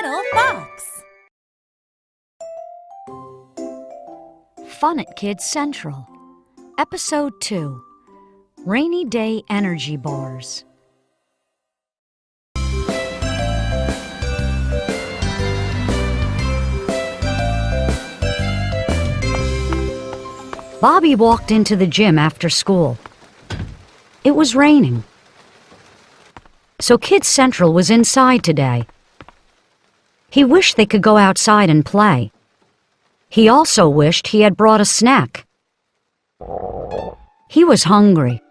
little fox. Fun at Kids Central. Episode 2. Rainy Day Energy Bars. Bobby walked into the gym after school. It was raining. So Kids Central was inside today. He wished they could go outside and play. He also wished he had brought a snack. He was hungry.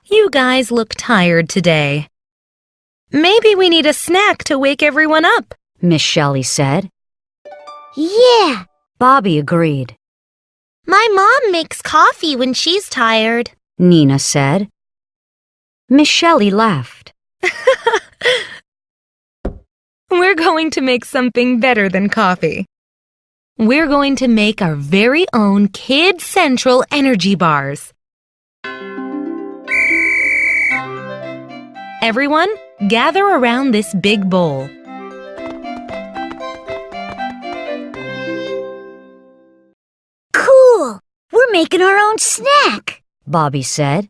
You guys look tired today. Maybe we need a snack to wake everyone up, Miss Shelley said. Yeah, Bobby agreed. my mom makes coffee when she's tired. Nina said. Miss Shelley laughed. We're going to make something better than coffee. We're going to make our very own Kids Central energy bars. Everyone, gather around this big bowl. Cool! We're making our own snack. Bobby said.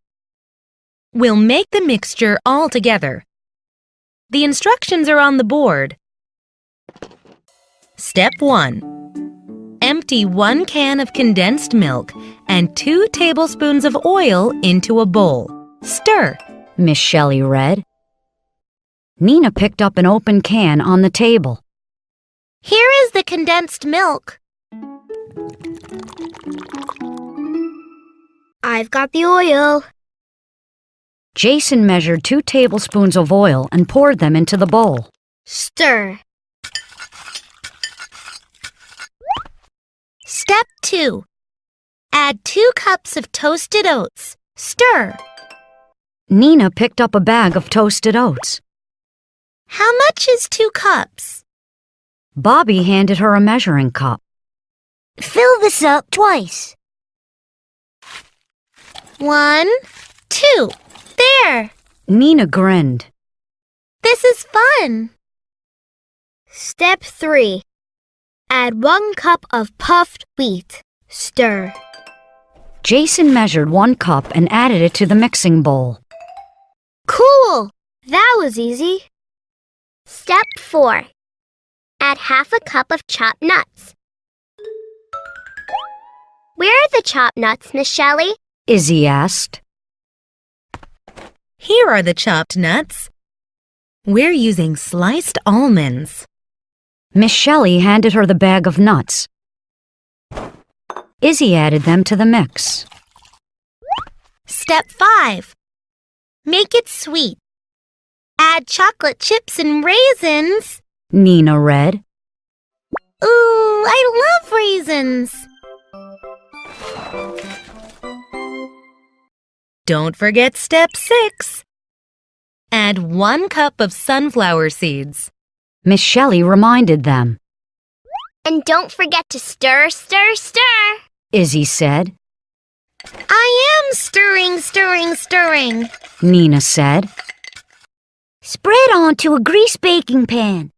We'll make the mixture all together. The instructions are on the board. Step 1. Empty 1 can of condensed milk and 2 tablespoons of oil into a bowl. Stir. Miss Shelley read. Nina picked up an open can on the table. Here is the condensed milk. I've got the oil. Jason measured 2 tablespoons of oil and poured them into the bowl. Stir. Step 2. Add 2 cups of toasted oats. Stir. Nina picked up a bag of toasted oats. How much is 2 cups? Bobby handed her a measuring cup. Fill this up twice. 1, 2. There! Nina grinned. This is fun! Step 3. Add 1 cup of puffed wheat. Stir. Jason measured 1 cup and added it to the mixing bowl. Cool! That was easy. Step 4. Add half a cup of chopped nuts. Where are the chopped nuts, Miss Shelley? Izzy asked. Here are the chopped nuts. We're using sliced almonds. Miss Shelley handed her the bag of nuts. Izzy added them to the mix. Step 5. Make it sweet. Add chocolate chips and raisins. Nina read. Ooh, I love raisins. Don't forget step 6. Add 1 cup of sunflower seeds. Miss Shelley reminded them. And don't forget to stir, stir, stir. Izzy said. I am stirring, stirring, stirring. Nina said. Spread onto a grease baking pan.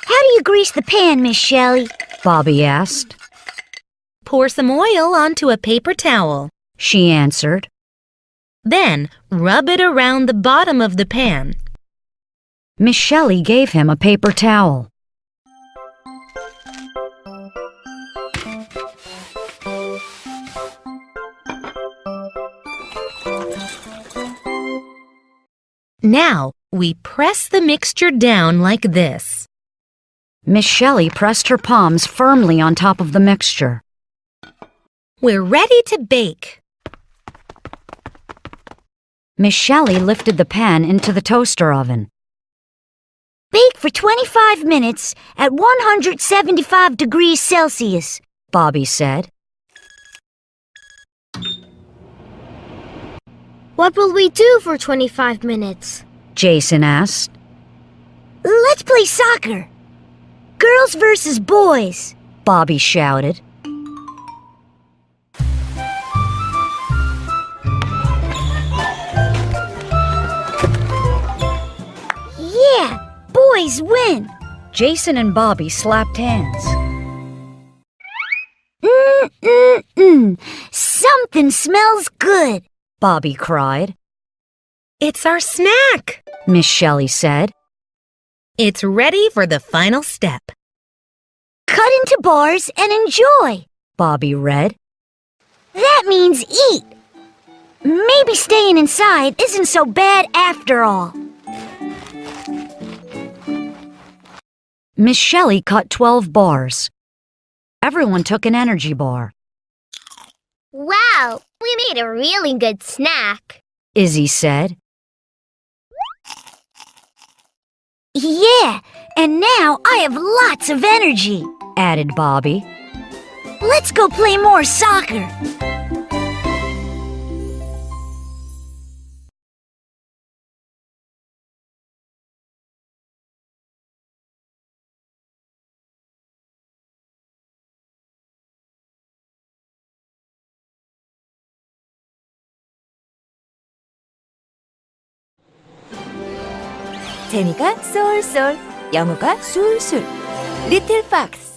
How do you grease the pan, Miss Shelley? Bobby asked. Pour some oil onto a paper towel. She answered. Then, rub it around the bottom of the pan. Miss Shelley gave him a paper towel. Now, we press the mixture down like this. Miss Shelley pressed her palms firmly on top of the mixture. We're ready to bake. Miss Shelley lifted the pan into the toaster oven. Bake for 25 minutes at 175 degrees Celsius, Bobby said. What will we do for 25 minutes? Jason asked. Let's play soccer. Girls versus boys, Bobby shouted. boys win! Jason and Bobby slapped hands. Something smells good. Bobby cried. It's our snack! Miss Shelley said. It's ready for the final step. Cut into bars and enjoy. Bobby read. That means eat. Maybe staying inside isn't so bad after all. Miss Shelley cut 12 bars. Everyone took an energy bar. Wow, we made a really good snack. Izzy said. Yeah, and now I have lots of energy. Added Bobby. Let's go play more soccer. 재미가 쏠쏠, 영어가 술술. 리틀팍스.